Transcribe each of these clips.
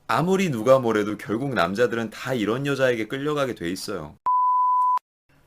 아무리 누가 뭐래도 결국 남자들은 다 이런 여자에게 끌려가게 돼 있어요.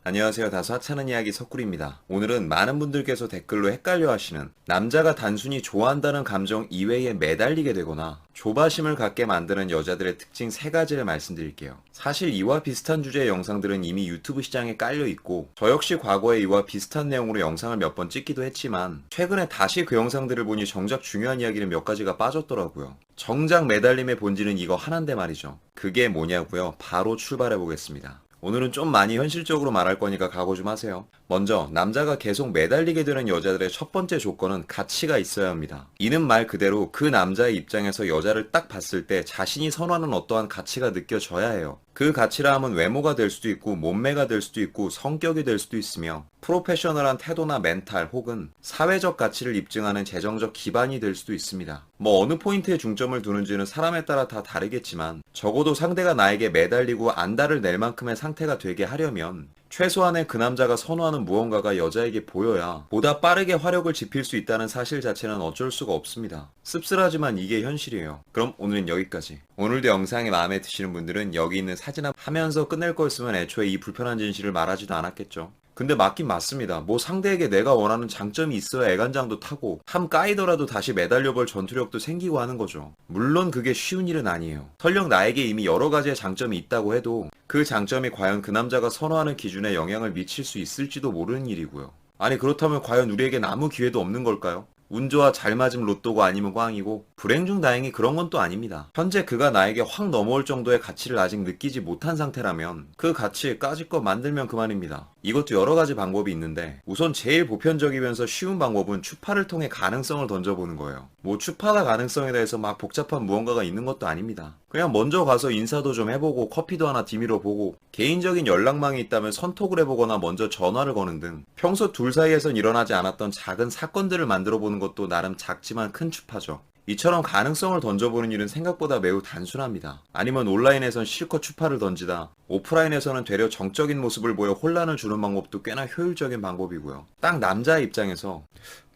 안녕하세요. 다소 하찮은 이야기 석구리입니다. 오늘은 많은 분들께서 댓글로 헷갈려 하시는 남자가 단순히 좋아한다는 감정 이외에 매달리게 되거나 조바심을 갖게 만드는 여자들의 특징 3가지를 말씀드릴게요. 사실 이와 비슷한 주제의 영상들은 이미 유튜브 시장에 깔려 있고 저 역시 과거에 이와 비슷한 내용으로 영상을 몇 번 찍기도 했지만 최근에 다시 그 영상들을 보니 정작 중요한 이야기는 몇 가지가 빠졌더라고요. 정작 매달림의 본질은 이거 하나인데 말이죠. 그게 뭐냐고요? 바로 출발해 보겠습니다. 오늘은 좀 많이 현실적으로 말할 거니까 각오 좀 하세요. 먼저 남자가 계속 매달리게 되는 여자들의 첫 번째 조건은 가치가 있어야 합니다. 이는 말 그대로 그 남자의 입장에서 여자를 딱 봤을 때 자신이 선호하는 어떠한 가치가 느껴져야 해요. 그 가치라 함은 외모가 될 수도 있고 몸매가 될 수도 있고 성격이 될 수도 있으며 프로페셔널한 태도나 멘탈 혹은 사회적 가치를 입증하는 재정적 기반이 될 수도 있습니다. 어느 포인트에 중점을 두는지는 사람에 따라 다 다르겠지만 적어도 상대가 나에게 매달리고 안달을 낼 만큼의 상태가 되게 하려면 최소한의 그 남자가 선호하는 무언가가 여자에게 보여야 보다 빠르게 화력을 지필 수 있다는 사실 자체는 어쩔 수가 없습니다. 씁쓸하지만 이게 현실이에요. 그럼 오늘은 여기까지. 오늘도 영상이 마음에 드시는 분들은 여기 있는 사진을 하면서 끝낼 거였으면 애초에 이 불편한 진실을 말하지도 않았겠죠. 근데 맞긴 맞습니다. 상대에게 내가 원하는 장점이 있어야 애간장도 타고 함 까이더라도 다시 매달려볼 전투력도 생기고 하는 거죠. 물론 그게 쉬운 일은 아니에요. 설령 나에게 이미 여러 가지의 장점이 있다고 해도 그 장점이 과연 그 남자가 선호하는 기준에 영향을 미칠 수 있을지도 모르는 일이고요. 아니 그렇다면 과연 우리에겐 아무 기회도 없는 걸까요? 운 좋아 잘 맞으면 로또고 아니면 꽝이고 불행 중 다행히 그런 건 또 아닙니다. 현재 그가 나에게 확 넘어올 정도의 가치를 아직 느끼지 못한 상태라면 그 가치에 까짓것 만들면 그만입니다. 이것도 여러 가지 방법이 있는데 우선 제일 보편적이면서 쉬운 방법은 추파를 통해 가능성을 던져보는 거예요. 추파가 가능성에 대해서 막 복잡한 무언가가 있는 것도 아닙니다. 그냥 먼저 가서 인사도 좀 해보고 커피도 하나 디미러 보고 개인적인 연락망이 있다면 선톡을 해보거나 먼저 전화를 거는 등 평소 둘 사이에선 일어나지 않았던 작은 사건들을 만들어 보는 것도 나름 작지만 큰 추파죠. 이처럼 가능성을 던져보는 일은 생각보다 매우 단순합니다. 아니면 온라인에선 실컷 추파를 던지다 오프라인에서는 되려 정적인 모습을 보여 혼란을 주는 방법도 꽤나 효율적인 방법이고요. 딱 남자의 입장에서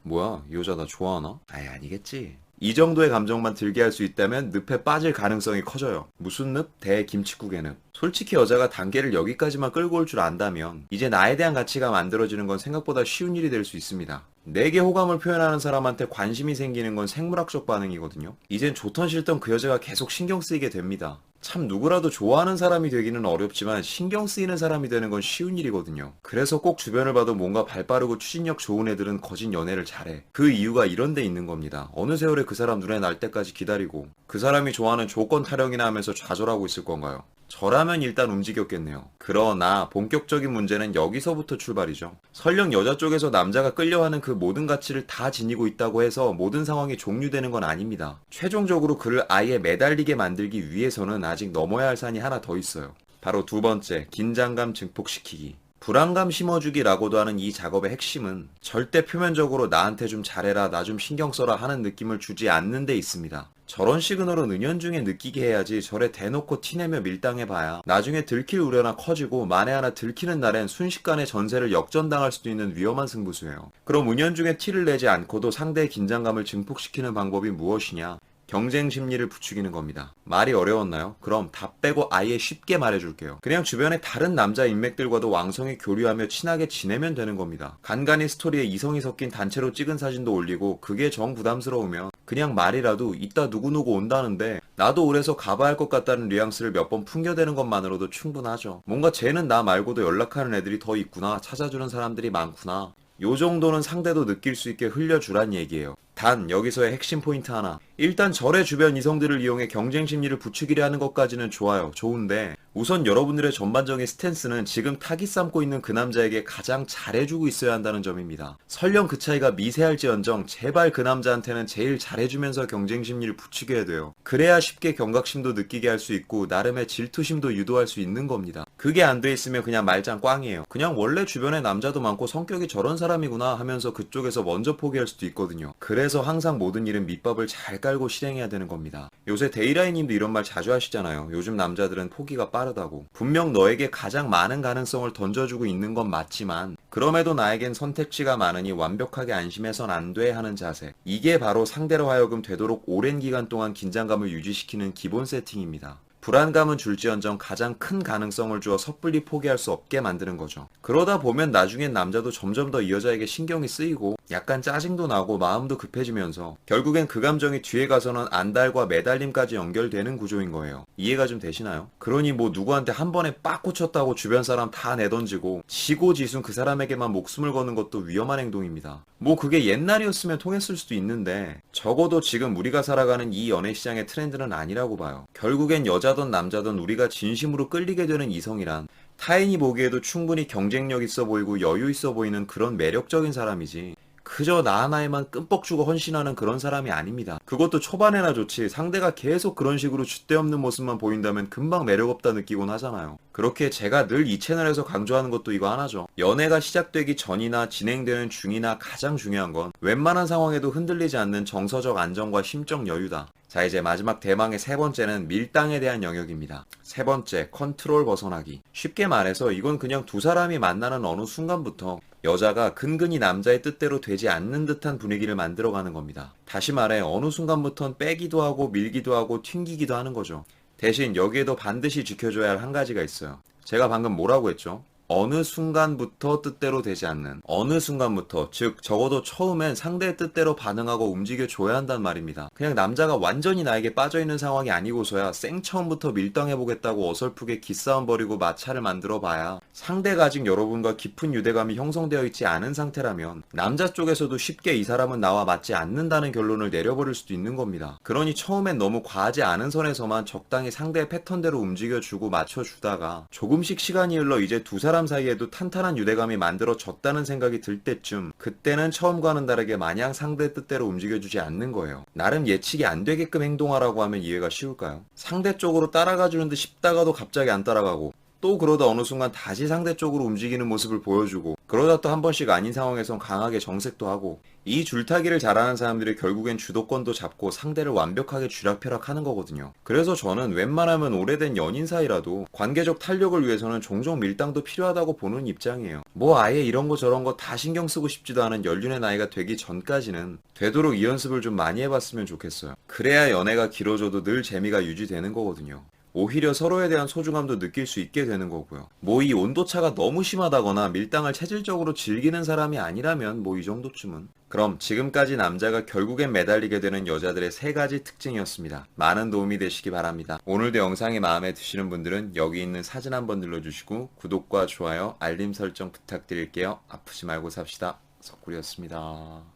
뭐야 이 여자 나 좋아하나? 아니겠지. 이 정도의 감정만 들게 할 수 있다면 늪에 빠질 가능성이 커져요. 무슨 늪? 대김칫국의 늪. 솔직히 여자가 단계를 여기까지만 끌고 올 줄 안다면 이제 나에 대한 가치가 만들어지는 건 생각보다 쉬운 일이 될 수 있습니다. 내게 호감을 표현하는 사람한테 관심이 생기는 건 생물학적 반응이거든요. 이젠 좋던 싫던 그 여자가 계속 신경 쓰이게 됩니다. 참 누구라도 좋아하는 사람이 되기는 어렵지만 신경 쓰이는 사람이 되는 건 쉬운 일이거든요. 그래서 꼭 주변을 봐도 뭔가 발빠르고 추진력 좋은 애들은 거짓 연애를 잘해. 그 이유가 이런 데 있는 겁니다. 어느 세월에 그 사람 눈에 날 때까지 기다리고 그 사람이 좋아하는 조건 타령이나 하면서 좌절하고 있을 건가요? 저라면 일단 움직였겠네요. 그러나 본격적인 문제는 여기서부터 출발이죠. 설령 여자 쪽에서 남자가 끌려하는 그 모든 가치를 다 지니고 있다고 해서 모든 상황이 종료되는 건 아닙니다. 최종적으로 그를 아예 매달리게 만들기 위해서는 아직 넘어야 할 산이 하나 더 있어요. 바로 두 번째, 긴장감 증폭시키기. 불안감 심어주기라고도 하는 이 작업의 핵심은 절대 표면적으로 나한테 좀 잘해라, 나 좀 신경 써라 하는 느낌을 주지 않는 데 있습니다. 저런 시그널은 은연중에 느끼게 해야지 저래 대놓고 티내며 밀당해봐야 나중에 들킬 우려나 커지고 만에 하나 들키는 날엔 순식간에 전세를 역전당할 수도 있는 위험한 승부수예요. 그럼 은연중에 티를 내지 않고도 상대의 긴장감을 증폭시키는 방법이 무엇이냐? 경쟁 심리를 부추기는 겁니다. 말이 어려웠나요? 그럼 다 빼고 아예 쉽게 말해줄게요. 그냥 주변에 다른 남자 인맥들과도 왕성히 교류하며 친하게 지내면 되는 겁니다. 간간히 스토리에 이성이 섞인 단체로 찍은 사진도 올리고 그게 정 부담스러우면 그냥 말이라도 이따 누구누구 온다는데 나도 오래서 가봐야 할 것 같다는 뉘앙스를 몇 번 풍겨대는 것만으로도 충분하죠. 뭔가 쟤는 나 말고도 연락하는 애들이 더 있구나, 찾아주는 사람들이 많구나, 요 정도는 상대도 느낄 수 있게 흘려주란 얘기예요. 단 여기서의 핵심 포인트 하나. 일단 절의 주변 이성들을 이용해 경쟁 심리를 부추기려 하는 것까지는 좋아요. 좋은데 우선 여러분들의 전반적인 스탠스는 지금 타깃 삼고 있는 그 남자에게 가장 잘해주고 있어야 한다는 점입니다. 설령 그 차이가 미세할지언정 제발 그 남자한테는 제일 잘해주면서 경쟁 심리를 부추겨야 돼요. 그래야 쉽게 경각심도 느끼게 할 수 있고 나름의 질투심도 유도할 수 있는 겁니다. 그게 안 돼 있으면 그냥 말짱 꽝이에요. 그냥 원래 주변에 남자도 많고 성격이 저런 사람이구나 하면서 그쪽에서 먼저 포기할 수도 있거든요. 그래서 항상 모든 일은 밑밥을 잘 깔고 실행해야 되는 겁니다. 요새 데이라이님도 이런 말 자주 하시잖아요. 요즘 남자들은 포기가 빠르다고. 분명 너에게 가장 많은 가능성을 던져주고 있는 건 맞지만 그럼에도 나에겐 선택지가 많으니 완벽하게 안심해선 안 돼 하는 자세. 이게 바로 상대로 하여금 되도록 오랜 기간 동안 긴장감을 유지시키는 기본 세팅입니다. 불안감은 줄지언정 가장 큰 가능성을 주어 섣불리 포기할 수 없게 만드는 거죠. 그러다 보면 나중엔 남자도 점점 더 이 여자에게 신경이 쓰이고 약간 짜증도 나고 마음도 급해지면서 결국엔 그 감정이 뒤에 가서는 안달과 매달림까지 연결되는 구조인 거예요. 이해가 좀 되시나요? 그러니 뭐 누구한테 한 번에 빡 꽂혔다고 주변 사람 다 내던지고 지고지순 그 사람에게만 목숨을 거는 것도 위험한 행동입니다. 뭐 그게 옛날이었으면 통했을 수도 있는데 적어도 지금 우리가 살아가는 이 연애 시장의 트렌드는 아니라고 봐요. 결국엔 여자든 남자든 우리가 진심으로 끌리게 되는 이성이란 타인이 보기에도 충분히 경쟁력 있어 보이고 여유 있어 보이는 그런 매력적인 사람이지 그저 나 하나에만 끔뻑 주고 헌신하는 그런 사람이 아닙니다. 그것도 초반에나 좋지 상대가 계속 그런 식으로 줏대없는 모습만 보인다면 금방 매력없다 느끼곤 하잖아요. 그렇게 제가 늘 이 채널에서 강조하는 것도 이거 하나죠. 연애가 시작되기 전이나 진행되는 중이나 가장 중요한 건 웬만한 상황에도 흔들리지 않는 정서적 안정과 심적 여유다. 자, 이제 마지막 대망의 세 번째는 밀당에 대한 영역입니다. 세 번째, 컨트롤 벗어나기. 쉽게 말해서 이건 그냥 두 사람이 만나는 어느 순간부터 여자가 근근히 남자의 뜻대로 되지 않는 듯한 분위기를 만들어가는 겁니다. 다시 말해 어느 순간부턴 빼기도 하고 밀기도 하고 튕기기도 하는 거죠. 대신 여기에도 반드시 지켜줘야 할 한 가지가 있어요. 제가 방금 뭐라고 했죠? 어느 순간부터 뜻대로 되지 않는 어느 순간부터 즉 적어도 처음엔 상대의 뜻대로 반응하고 움직여줘야 한단 말입니다. 그냥 남자가 완전히 나에게 빠져있는 상황이 아니고서야 생처음부터 밀당해보겠다고 어설프게 기싸움 벌이고 마찰을 만들어 봐야 상대가 아직 여러분과 깊은 유대감이 형성되어 있지 않은 상태라면 남자 쪽에서도 쉽게 이 사람은 나와 맞지 않는다는 결론을 내려버릴 수도 있는 겁니다. 그러니 처음엔 너무 과하지 않은 선에서만 적당히 상대의 패턴대로 움직여주고 맞춰주다가 조금씩 시간이 흘러 이제 두 사람 사이에도 탄탄한 유대감이 만들어졌다는 생각이 들 때쯤 그때는 처음과는 다르게 마냥 상대 뜻대로 움직여주지 않는 거예요. 나름 예측이 안 되게끔 행동하라고 하면 이해가 쉬울까요? 상대 쪽으로 따라가주는 듯 싶다가도 갑자기 안 따라가고 또 그러다 어느 순간 다시 상대 쪽으로 움직이는 모습을 보여주고 그러다 또 한 번씩 아닌 상황에선 강하게 정색도 하고 이 줄타기를 잘하는 사람들이 결국엔 주도권도 잡고 상대를 완벽하게 쥐락펴락하는 거거든요. 그래서 저는 웬만하면 오래된 연인 사이라도 관계적 탄력을 위해서는 종종 밀당도 필요하다고 보는 입장이에요. 뭐 아예 이런 거 저런 거 다 신경 쓰고 싶지도 않은 연륜의 나이가 되기 전까지는 되도록 이 연습을 좀 많이 해봤으면 좋겠어요. 그래야 연애가 길어져도 늘 재미가 유지되는 거거든요. 오히려 서로에 대한 소중함도 느낄 수 있게 되는 거고요. 뭐 이 온도차가 너무 심하다거나 밀당을 체질적으로 즐기는 사람이 아니라면 뭐 이 정도쯤은. 그럼 지금까지 남자가 결국엔 매달리게 되는 여자들의 세 가지 특징이었습니다. 많은 도움이 되시기 바랍니다. 오늘도 영상이 마음에 드시는 분들은 여기 있는 사진 한번 눌러주시고 구독과 좋아요, 알림 설정 부탁드릴게요. 아프지 말고 삽시다. 석구리였습니다.